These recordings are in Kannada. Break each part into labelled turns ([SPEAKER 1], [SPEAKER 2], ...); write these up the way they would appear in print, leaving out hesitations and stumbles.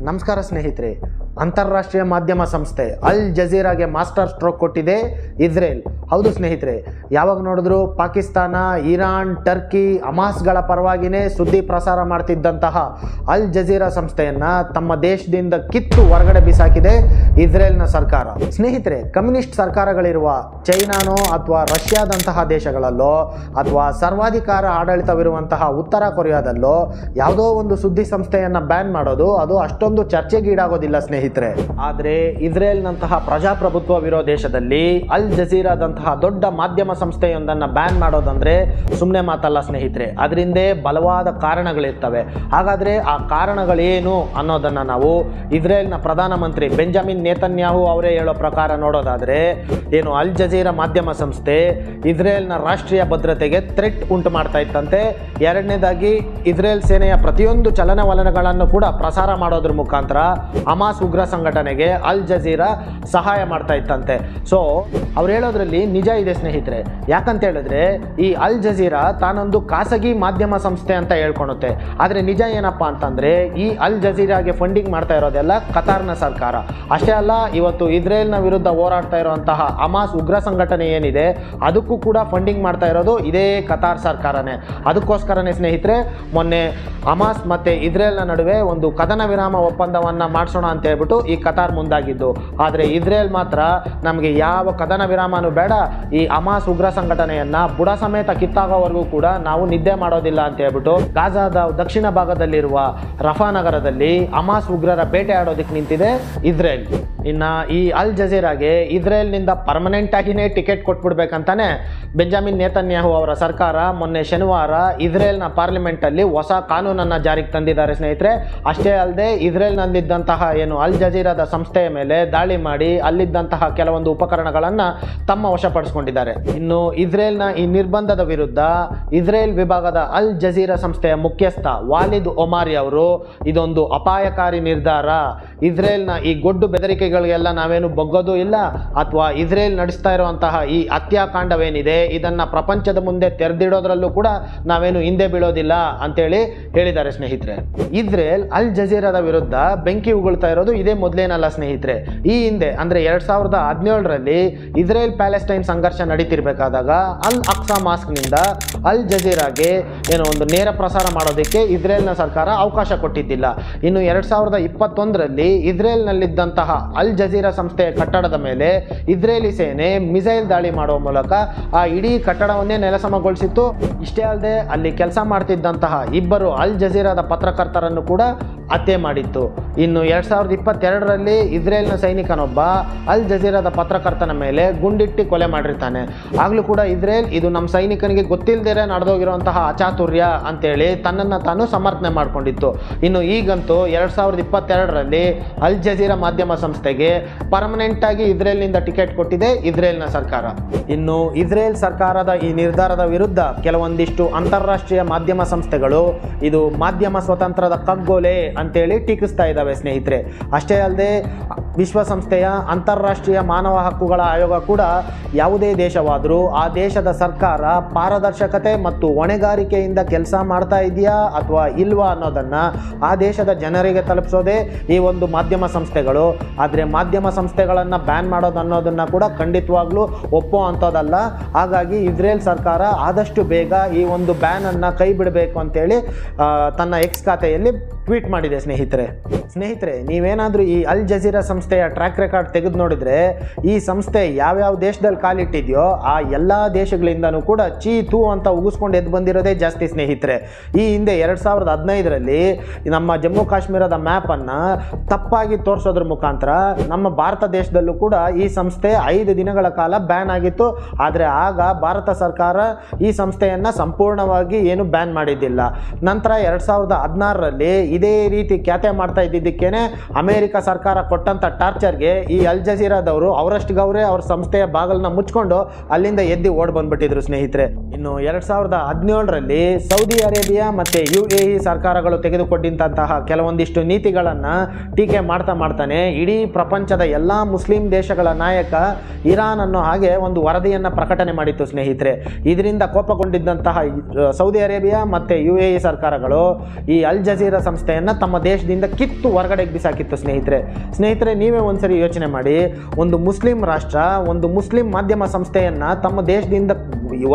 [SPEAKER 1] ನಮಸ್ಕಾರ ಸ್ನೇಹಿತರೆ. ಅಂತಾರಾಷ್ಟ್ರೀಯ ಮಾಧ್ಯಮ ಸಂಸ್ಥೆ ಅಲ್ ಜಜೀರಾಗೆ ಮಾಸ್ಟರ್ ಸ್ಟ್ರೋಕ್ ಕೊಟ್ಟಿದೆ ಇಸ್ರೇಲ್. ಹೌದು ಸ್ನೇಹಿತರೆ, ಯಾವಾಗ ನೋಡಿದ್ರು ಪಾಕಿಸ್ತಾನ, ಇರಾನ್, ಟರ್ಕಿ, ಹಮಾಸ್ಗಳ ಪರವಾಗಿಯೇ ಸುದ್ದಿ ಪ್ರಸಾರ ಮಾಡ್ತಿದ್ದಂತಹ ಅಲ್ ಜಜೀರಾ ಸಂಸ್ಥೆಯನ್ನು ತಮ್ಮ ದೇಶದಿಂದ ಕಿತ್ತು ಹೊರಗಡೆ ಬಿಸಾಕಿದೆ ಇಸ್ರೇಲ್ನ ಸರ್ಕಾರ. ಸ್ನೇಹಿತರೆ, ಕಮ್ಯುನಿಸ್ಟ್ ಸರ್ಕಾರಗಳಿರುವ ಚೈನಾನೋ ಅಥವಾ ರಷ್ಯಾದಂತಹ ದೇಶಗಳಲ್ಲೋ ಅಥವಾ ಸರ್ವಾಧಿಕಾರ ಆಡಳಿತವಿರುವಂತಹ ಉತ್ತರ ಕೊರಿಯಾದಲ್ಲೋ ಯಾವುದೋ ಒಂದು ಸುದ್ದಿ ಸಂಸ್ಥೆಯನ್ನು ಬ್ಯಾನ್ ಮಾಡೋದು ಅದು ಅಷ್ಟೊಂದು ಚರ್ಚೆಗೀಡಾಗೋದಿಲ್ಲ ಸ್ನೇಹಿತರೆ. ಆದರೆ ಇಸ್ರೇಲ್ನಂತಹ ಪ್ರಜಾಪ್ರಭುತ್ವವಿರೋ ದೇಶದಲ್ಲಿ ಅಲ್ ಜಜೀರಾದಂತಹ ದೊಡ್ಡ ಮಾಧ್ಯಮ ಸಂಸ್ಥೆಯೊಂದನ್ನು ಬ್ಯಾನ್ ಮಾಡೋದಂದ್ರೆ ಸುಮ್ಮನೆ ಮಾತಲ್ಲ ಸ್ನೇಹಿತರೆ. ಅದರಿಂದೇ ಬಲವಾದ ಕಾರಣಗಳಿರ್ತವೆ. ಹಾಗಾದರೆ ಆ ಕಾರಣಗಳೇನು ಅನ್ನೋದನ್ನು ನಾವು ಇಸ್ರೇಲ್ನ ಪ್ರಧಾನಮಂತ್ರಿ ಬೆಂಜಮಿನ್ ನೇತನ್ಯಾಹು ಅವರೇ ಹೇಳೋ ಪ್ರಕಾರ ನೋಡೋದಾದರೆ, ಏನು ಅಲ್ ಜಜೀರಾ ಮಾಧ್ಯಮ ಸಂಸ್ಥೆ ಇಸ್ರೇಲ್ನ ರಾಷ್ಟ್ರೀಯ ಭದ್ರತೆಗೆ ಥ್ರೆಟ್ ಉಂಟು ಮಾಡ್ತಾ ಇತ್ತಂತೆ. ಎರಡನೇದಾಗಿ ಇಸ್ರೇಲ್ ಸೇನೆಯ ಪ್ರತಿಯೊಂದು ಚಲನವಲನಗಳನ್ನು ಕೂಡ ಪ್ರಸಾರ ಮಾಡೋದ್ರ ಮುಖಾಂತರ ಹಮಾಸ್ ಉಗ್ರ ಸಂಘಟನೆಗೆ ಅಲ್ ಜಜೀರಾ ಸಹಾಯ ಮಾಡ್ತಾ ಇತ್ತಂತೆ. ಸೊ ಅವ್ರು ಹೇಳೋದ್ರಲ್ಲಿ ನಿಜ ಇದೆ ಸ್ನೇಹಿತರೆ. ಯಾಕಂತ ಹೇಳಿದ್ರೆ ಈ ಅಲ್ ಜಜೀರಾ ತಾನೊಂದು ಖಾಸಗಿ ಮಾಧ್ಯಮ ಸಂಸ್ಥೆ ಅಂತ ಹೇಳ್ಕೊಳುತ್ತೆ. ಆದರೆ ನಿಜ ಏನಪ್ಪಾ ಅಂತಂದ್ರೆ ಈ ಅಲ್ ಜಜೀರಾಗೆ ಫಂಡಿಂಗ್ ಮಾಡ್ತಾ ಇರೋದೆಲ್ಲ ಕತಾರ್ನ ಸರ್ಕಾರ. ಅಷ್ಟೇ ಅಲ್ಲ, ಇವತ್ತು ಇಸ್ರೇಲ್ನ ವಿರುದ್ಧ ಹೋರಾಡ್ತಾ ಇರುವಂತಹ ಹಮಾಸ್ ಉಗ್ರ ಸಂಘಟನೆ ಏನಿದೆ ಅದಕ್ಕೂ ಕೂಡ ಫಂಡಿಂಗ್ ಮಾಡ್ತಾ ಇರೋದು ಇದೇ ಕತಾರ್ ಸರ್ಕಾರನೇ. ಅದಕ್ಕೋಸ್ಕರನೇ ಸ್ನೇಹಿತರೆ, ಮೊನ್ನೆ ಹಮಾಸ್ ಮತ್ತೆ ಇಸ್ರೇಲ್ನ ನಡುವೆ ಒಂದು ಕದನ ವಿರಾಮ ಒಪ್ಪಂದವನ್ನ ಮಾಡಿಸೋಣ ಅಂತ ಹೇಳ್ಬಿಟ್ಟು ಈ ಕತಾರ್ ಮುಂದಾಗಿದ್ದು. ಆದರೆ ಇಸ್ರೇಲ್ ಮಾತ್ರ ನಮಗೆ ಯಾವ ಕದನ ವಿರಾಮನೂ ಬೇಡ, ಈ ಹಮಾಸ್ ಉಗ್ರ ಸಂಘಟನೆಯನ್ನ ಬುಡ ಸಮೇತ ಕಿತ್ತಾಗೋವರೆಗೂ ಕೂಡ ನಾವು ನಿದ್ದೆ ಮಾಡೋದಿಲ್ಲ ಅಂತ ಹೇಳ್ಬಿಟ್ಟು ಗಾಜಾದ ದಕ್ಷಿಣ ಭಾಗದಲ್ಲಿರುವ ರಫಾ ನಗರದಲ್ಲಿ ಹಮಾಸ್ ಉಗ್ರರ ಬೇಟೆ ಆಡೋದಕ್ಕೆ ನಿಂತಿದೆ ಇಸ್ರೇಲ್. ಇನ್ನು ಈ ಅಲ್ ಜಜೀರಾಗೆ ಇಸ್ರೇಲ್ನಿಂದ ಪರ್ಮನೆಂಟ್ ಆಗಿನೇ ಟಿಕೆಟ್ ಕೊಟ್ಬಿಡ್ಬೇಕಂತಾನೆ ಬೆಂಜಮಿನ್ ನೇತನ್ಯಾಹು ಅವರ ಸರ್ಕಾರ ಮೊನ್ನೆ ಶನಿವಾರ ಇಸ್ರೇಲ್ನ ಪಾರ್ಲಿಮೆಂಟಲ್ಲಿ ಹೊಸ ಕಾನೂನನ್ನು ಜಾರಿಗೆ ತಂದಿದ್ದಾರೆ ಸ್ನೇಹಿತರೆ. ಅಷ್ಟೇ ಅಲ್ಲದೆ ಇಸ್ರೇಲ್ನಲ್ಲಿದ್ದಂತಹ ಏನು ಅಲ್ ಜಜೀರಾದ ಸಂಸ್ಥೆಯ ಮೇಲೆ ದಾಳಿ ಮಾಡಿ ಅಲ್ಲಿದ್ದಂತಹ ಕೆಲವೊಂದು ಉಪಕರಣಗಳನ್ನು ತಮ್ಮ ವಶಪಡಿಸಿಕೊಂಡಿದ್ದಾರೆ. ಇನ್ನು ಇಸ್ರೇಲ್ನ ಈ ನಿರ್ಬಂಧದ ವಿರುದ್ಧ ಇಸ್ರೇಲ್ ವಿಭಾಗದ ಅಲ್ ಜಜೀರಾ ಸಂಸ್ಥೆಯ ಮುಖ್ಯಸ್ಥ ವಾಲಿದ್ ಒಮಾರಿ ಅವರು ಇದೊಂದು ಅಪಾಯಕಾರಿ ನಿರ್ಧಾರ, ಇಸ್ರೇಲ್ನ ಈ ಗೊಡ್ಡು ಬೆದರಿಕೆಗಳಿಗೆಲ್ಲ ನಾವೇನು ಬಗ್ಗೋದು ಇಲ್ಲ, ಅಥವಾ ಇಸ್ರೇಲ್ ನಡೆಸ್ತಾ ಇರುವಂತಹ ಈ ಹತ್ಯಾಕಾಂಡವೇನಿದೆ ಇದನ್ನ ಪ್ರಪಂಚದ ಮುಂದೆ ತೆರೆದಿಡೋದ್ರಲ್ಲೂ ಕೂಡ ನಾವೇನು ಹಿಂದೆ ಬೀಳೋದಿಲ್ಲ ಅಂತೇಳಿ ಹೇಳಿದ್ದಾರೆ ಸ್ನೇಹಿತರೆ. ಇಸ್ರೇಲ್ ಅಲ್ ಜಜೀರಾದ ವಿರುದ್ಧ ಬೆಂಕಿ ಉಗುಳ್ತಾ ಇರೋದು ಇದೇ ಮೊದಲೇನಲ್ಲ ಸ್ನೇಹಿತರೆ. ಈ ಹಿಂದೆ ಅಂದ್ರೆ 2017ರಲ್ಲಿ ಇಸ್ರೇಲ್ ಪ್ಯಾಲೆಸ್ಟೈನ್ ಸಂಘರ್ಷ ನಡೀತಿರ್ಬೇಕಾದಾಗ ಅಲ್ ಅಕ್ಸಾ ಮಾಸ್ಕ್ನಿಂದ ಅಲ್ ಜಜೀರಾಗೆ ಏನೋ ಒಂದು ನೇರ ಪ್ರಸಾರ ಮಾಡೋದಕ್ಕೆ ಇಸ್ರೇಲ್ನ ಸರ್ಕಾರ ಅವಕಾಶ ಕೊಟ್ಟಿದ್ದಿಲ್ಲ. ಇನ್ನು 2021ರಲ್ಲಿ ಇಸ್ರೇಲ್ನಲ್ಲಿದ್ದಂತಹ ಅಲ್ ಜಜೀರಾ ಸಂಸ್ಥೆಯ ಕಟ್ಟಡದ ಮೇಲೆ ಇಸ್ರೇಲಿ ಸೇನೆ ಮಿಸೈಲ್ ದಾಳಿ ಮಾಡುವ ಮೂಲಕ ಆ ಇಡೀ ಕಟ್ಟಡವನ್ನೇ ನೆಲಸಮಗೊಳಿಸಿತ್ತು. ಇಷ್ಟೇ ಅಲ್ಲದೆ ಅಲ್ಲಿ ಕೆಲಸ ಮಾಡ್ತಿದ್ದಂತಹ ಇಬ್ಬರು ಅಲ್ ಜಜೀರಾದ ಪತ್ರಕರ್ತರನ್ನು ಕೂಡ ಹತ್ಯೆ ಮಾಡಿತ್ತು. ಇನ್ನು 2022ರಲ್ಲಿ ಇಸ್ರೇಲ್ನ ಸೈನಿಕನೊಬ್ಬ ಅಲ್ ಜಜೀರಾದ ಪತ್ರಕರ್ತನ ಮೇಲೆ ಗುಂಡಿಟ್ಟು ಕೊಲೆ ಮಾಡಿರ್ತಾನೆ. ಆಗಲೂ ಕೂಡ ಇಸ್ರೇಲ್ ಇದು ನಮ್ಮ ಸೈನಿಕನಿಗೆ ಗೊತ್ತಿಲ್ಲದೇ ನಡೆದೋಗಿರುವಂತಹ ಅಚಾತುರ್ಯ ಅಂತೇಳಿ ತನ್ನನ್ನು ತಾನು ಸಮರ್ಥನೆ ಮಾಡಿಕೊಂಡಿತ್ತು. ಇನ್ನು ಈಗಂತೂ 2022ರಲ್ಲಿ ಅಲ್ ಜಜೀರಾ ಮಾಧ್ಯಮ ಸಂಸ್ಥೆಗೆ ಪರ್ಮನೆಂಟ್ ಆಗಿ ಇಸ್ರೇಲ್ನಿಂದ ಟಿಕೆಟ್ ಕೊಟ್ಟಿದೆ ಇಸ್ರೇಲ್ನ ಸರ್ಕಾರ. ಇನ್ನು ಇಸ್ರೇಲ್ ಸರ್ಕಾರದ ಈ ನಿರ್ಧಾರದ ವಿರುದ್ಧ ಕೆಲವೊಂದಿಷ್ಟು ಅಂತಾರಾಷ್ಟ್ರೀಯ ಮಾಧ್ಯಮ ಸಂಸ್ಥೆಗಳು ಇದು ಮಾಧ್ಯಮ ಸ್ವತಂತ್ರದ ಕಗ್ಗೊಲೆ ಅಂತೇಳಿ ಟೀಕಿಸ್ತಾ ಇದ್ದಾವೆ ಸ್ನೇಹಿತರೆ. ಅಷ್ಟೇ ಅಲ್ಲದೆ ವಿಶ್ವಸಂಸ್ಥೆಯ ಅಂತಾರಾಷ್ಟ್ರೀಯ ಮಾನವ ಹಕ್ಕುಗಳ ಆಯೋಗ ಕೂಡ ಯಾವುದೇ ದೇಶವಾದರೂ ಆ ದೇಶದ ಸರ್ಕಾರ ಪಾರದರ್ಶಕತೆ ಮತ್ತು ಹೊಣೆಗಾರಿಕೆಯಿಂದ ಕೆಲಸ ಮಾಡ್ತಾ ಇದೆಯಾ ಅಥವಾ ಇಲ್ವಾ ಅನ್ನೋದನ್ನು ಆ ದೇಶದ ಜನರಿಗೆ ತಲುಪಿಸೋದೇ ಈ ಒಂದು ಮಾಧ್ಯಮ ಸಂಸ್ಥೆಗಳು. ಆದರೆ ಮಾಧ್ಯಮ ಸಂಸ್ಥೆಗಳನ್ನು ಬ್ಯಾನ್ ಮಾಡೋದು ಅನ್ನೋದನ್ನು ಕೂಡ ಖಂಡಿತವಾಗ್ಲೂ ಒಪ್ಪೋ ಅಂಥದ್ದಲ್ಲ. ಹಾಗಾಗಿ ಇಸ್ರೇಲ್ ಸರ್ಕಾರ ಆದಷ್ಟು ಬೇಗ ಈ ಒಂದು ಬ್ಯಾನನ್ನು ಕೈ ಬಿಡಬೇಕು ಅಂತೇಳಿ ತನ್ನ ಎಕ್ಸ್ ಖಾತೆಯಲ್ಲಿ ಟ್ವೀಟ್ ಮಾಡಿದೆ ಸ್ನೇಹಿತರೆ, ನೀವೇನಾದರೂ ಈ ಅಲ್ ಜಜೀರಾ ಸಂಸ್ಥೆಯ ಟ್ರ್ಯಾಕ್ ರೆಕಾರ್ಡ್ ತೆಗೆದು ನೋಡಿದರೆ ಈ ಸಂಸ್ಥೆ ಯಾವ್ಯಾವ ದೇಶದಲ್ಲಿ ಕಾಲಿಟ್ಟಿದೆಯೋ ಆ ಎಲ್ಲ ದೇಶಗಳಿಂದನೂ ಕೂಡ ಚೀತು ಅಂತ ಉಗಿಸ್ಕೊಂಡು ಎದ್ದು ಬಂದಿರೋದೇ ಜಾಸ್ತಿ ಸ್ನೇಹಿತರೆ. ಈ ಹಿಂದೆ 2015ರಲ್ಲಿ ನಮ್ಮ ಜಮ್ಮು ಕಾಶ್ಮೀರದ ಮ್ಯಾಪನ್ನು ತಪ್ಪಾಗಿ ತೋರಿಸೋದ್ರ ಮುಖಾಂತರ ನಮ್ಮ ಭಾರತ ದೇಶದಲ್ಲೂ ಕೂಡ ಈ ಸಂಸ್ಥೆ 5 ದಿನಗಳ ಕಾಲ ಬ್ಯಾನ್ ಆಗಿತ್ತು. ಆದರೆ ಆಗ ಭಾರತ ಸರ್ಕಾರ ಈ ಸಂಸ್ಥೆಯನ್ನು ಸಂಪೂರ್ಣವಾಗಿ ಏನು ಬ್ಯಾನ್ ಮಾಡಿದ್ದಿಲ್ಲ. ನಂತರ 2016ರಲ್ಲಿ ಇದೇ ರೀತಿ ಖ್ಯಾತೆ ಮಾಡ್ತಾ ಇದ್ದಿದ್ದಕ್ಕೇನೆ ಅಮೆರಿಕ ಸರ್ಕಾರ ಕೊಟ್ಟಂಥ ಟಾರ್ಚರ್ಗೆ ಈ ಅಲ್ ಜಜೀರಾದವರು ಅವರಷ್ಟಿಗವರೇ ಅವ್ರ ಸಂಸ್ಥೆಯ ಬಾಗಿಲನ್ನ ಮುಚ್ಕೊಂಡು ಅಲ್ಲಿಂದ ಎದ್ದು ಓಡ್ ಬಂದ್ಬಿಟ್ಟಿದ್ರು ಸ್ನೇಹಿತರೆ. ಇನ್ನು 2017ರಲ್ಲಿ ಸೌದಿ ಅರೇಬಿಯಾ ಮತ್ತು UAE ಸರ್ಕಾರಗಳು ತೆಗೆದುಕೊಂಡಿದ್ದಂತಹ ಕೆಲವೊಂದಿಷ್ಟು ನೀತಿಗಳನ್ನು ಟೀಕೆ ಮಾಡ್ತಾನೆ ಇಡೀ ಪ್ರಪಂಚದ ಎಲ್ಲ ಮುಸ್ಲಿಂ ದೇಶಗಳ ನಾಯಕ ಇರಾನ್ ಅನ್ನೋ ಹಾಗೆ ಒಂದು ವರದಿಯನ್ನು ಪ್ರಕಟಣೆ ಮಾಡಿತ್ತು ಸ್ನೇಹಿತರೆ. ಇದರಿಂದ ಕೋಪಗೊಂಡಿದ್ದಂತಹ ಸೌದಿ ಅರೇಬಿಯಾ ಮತ್ತು UAE ಸರ್ಕಾರಗಳು ಈ ಅಲ್ ಜಜೀರಾ ಸಂಸ್ಥೆ ಸಂಸ್ಥೆಯನ್ನು ತಮ್ಮ ದೇಶದಿಂದ ಕಿತ್ತು ಹೊರಗಡೆಗೆ ಬಿಸಾಕಿತ್ತು ಸ್ನೇಹಿತರೆ ನೀವೇ ಒಂದ್ಸರಿ ಯೋಚನೆ ಮಾಡಿ, ಒಂದು ಮುಸ್ಲಿಂ ರಾಷ್ಟ್ರ ಒಂದು ಮುಸ್ಲಿಂ ಮಾಧ್ಯಮ ಸಂಸ್ಥೆಯನ್ನು ತಮ್ಮ ದೇಶದಿಂದ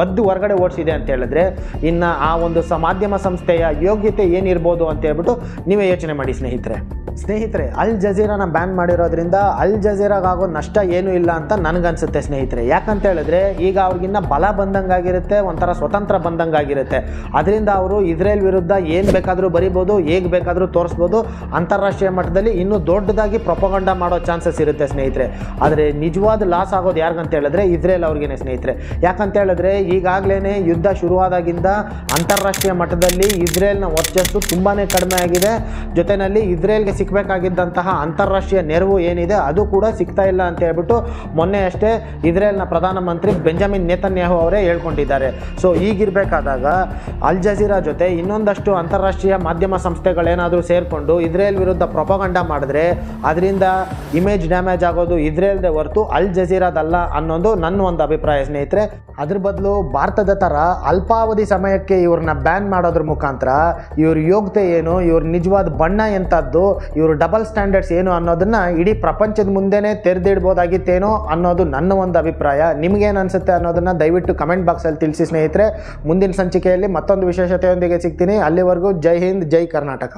[SPEAKER 1] ಒದ್ದು ಹೊರಗಡೆ ಓಡಿಸಿದೆ ಅಂತ ಹೇಳಿದ್ರೆ ಇನ್ನು ಆ ಒಂದು ಮಾಧ್ಯಮ ಸಂಸ್ಥೆಯ ಯೋಗ್ಯತೆ ಏನಿರ್ಬೋದು ಅಂತ ಹೇಳ್ಬಿಟ್ಟು ನೀವೇ ಯೋಚನೆ ಮಾಡಿ ಸ್ನೇಹಿತರೆ ಅಲ್ ಜಜೀರಾನ ಬ್ಯಾನ್ ಮಾಡಿರೋದ್ರಿಂದ ಅಲ್ ಜಜೀರಾಗೋ ನಷ್ಟ ಏನೂ ಇಲ್ಲ ಅಂತ ನನಗನ್ಸುತ್ತೆ ಸ್ನೇಹಿತರೆ. ಯಾಕಂತ ಹೇಳಿದ್ರೆ ಈಗ ಅವ್ರಿಗಿನ್ನ ಬಲ ಬಂದಂಗಾಗಿರುತ್ತೆ, ಒಂಥರ ಸ್ವತಂತ್ರ ಬಂದಂಗಾಗಿರುತ್ತೆ. ಅದರಿಂದ ಅವರು ಇಸ್ರೇಲ್ ವಿರುದ್ಧ ಏನು ಬೇಕಾದರೂ ಬರಿಬೋದು, ಹೇಗೆ ಬೇಕಾದರೂ ತೋರಿಸ್ಬೋದು. ಅಂತಾರಾಷ್ಟ್ರೀಯ ಮಟ್ಟದಲ್ಲಿ ಇನ್ನೂ ದೊಡ್ಡದಾಗಿ ಪ್ರೊಪಗಂಡ ಮಾಡೋ ಚಾನ್ಸಸ್ ಇರುತ್ತೆ ಸ್ನೇಹಿತರೆ. ಆದರೆ ನಿಜವಾದ ಲಾಸ್ ಆಗೋದು ಯಾರಿಗಂತ ಹೇಳಿದ್ರೆ ಇಸ್ರೇಲ್ ಅವ್ರಿಗೇನೆ ಸ್ನೇಹಿತರೆ. ಯಾಕಂತ ಹೇಳಿದ್ರೆ ಈಗಾಗಲೇ ಯುದ್ಧ ಶುರುವಾದಾಗಿಂದ ಅಂತಾರಾಷ್ಟ್ರೀಯ ಮಟ್ಟದಲ್ಲಿ ಇಸ್ರೇಲ್ನ ವರ್ಚಸ್ಸು ತುಂಬಾ ಕಡಿಮೆ ಆಗಿದೆ. ಜೊತೆಯಲ್ಲಿ ಇಸ್ರೇಲ್ಗೆ ಸಿಕ್ಕಬೇಕಾಗಿದ್ದಂತಹ ಅಂತಾರಾಷ್ಟ್ರೀಯ ನೆರವು ಏನಿದೆ ಅದು ಕೂಡ ಸಿಗ್ತಾ ಇಲ್ಲ ಅಂತ ಹೇಳ್ಬಿಟ್ಟು ಮೊನ್ನೆ ಅಷ್ಟೇ ಇಸ್ರೇಲ್ನ ಪ್ರಧಾನಮಂತ್ರಿ ಬೆಂಜಮಿನ್ ನೇತನ್ಯಾಹು ಅವರೇ ಹೇಳ್ಕೊಂಡಿದ್ದಾರೆ. ಸೊ ಈಗಿರಬೇಕಾದಾಗ ಅಲ್ ಜಜೀರಾ ಜೊತೆ ಇನ್ನೊಂದಷ್ಟು ಅಂತಾರಾಷ್ಟ್ರೀಯ ಮಾಧ್ಯಮ ಸಂಸ್ಥೆಗಳೇನಾದರೂ ಸೇರಿಕೊಂಡು ಇಸ್ರೇಲ್ ವಿರುದ್ಧ ಪ್ರೊಪಗಂಡ ಮಾಡಿದ್ರೆ ಅದರಿಂದ ಇಮೇಜ್ ಡ್ಯಾಮೇಜ್ ಆಗೋದು ಇಸ್ರೇಲ್ದೇ ಹೊರತು ಅಲ್ ಜಜೀರಾದಲ್ಲ ಅನ್ನೋದು ನನ್ನ ಒಂದು ಅಭಿಪ್ರಾಯ ಸ್ನೇಹಿತರೆ. ಅದ್ರ ಬದಲು ಭಾರತದ ಥರ ಅಲ್ಪಾವಧಿ ಸಮಯಕ್ಕೆ ಇವ್ರನ್ನ ಬ್ಯಾನ್ ಮಾಡೋದ್ರ ಮುಖಾಂತರ ಇವ್ರ ಯೋಗ್ಯತೆ ಏನು, ಇವ್ರ ನಿಜವಾದ ಬಣ್ಣ ಎಂಥದ್ದು, ಇವರು ಡಬಲ್ ಸ್ಟ್ಯಾಂಡರ್ಡ್ಸ್ ಏನು ಅನ್ನೋದನ್ನು ಇಡೀ ಪ್ರಪಂಚದ ಮುಂದೆನೇ ತೆರೆದಿಡ್ಬೋದಾಗಿತ್ತೇನೋ ಅನ್ನೋದು ನನ್ನ ಒಂದು ಅಭಿಪ್ರಾಯ. ನಿಮಗೇನು ಅನಿಸುತ್ತೆ ಅನ್ನೋದನ್ನು ದಯವಿಟ್ಟು ಕಮೆಂಟ್ ಬಾಕ್ಸಲ್ಲಿ ತಿಳಿಸಿ ಸ್ನೇಹಿತರೆ. ಮುಂದಿನ ಸಂಚಿಕೆಯಲ್ಲಿ ಮತ್ತೊಂದು ವಿಶೇಷತೆಯೊಂದಿಗೆ ಸಿಗ್ತೀನಿ. ಅಲ್ಲಿವರೆಗೂ ಜೈ ಹಿಂದ್, ಜೈ ಕರ್ನಾಟಕ.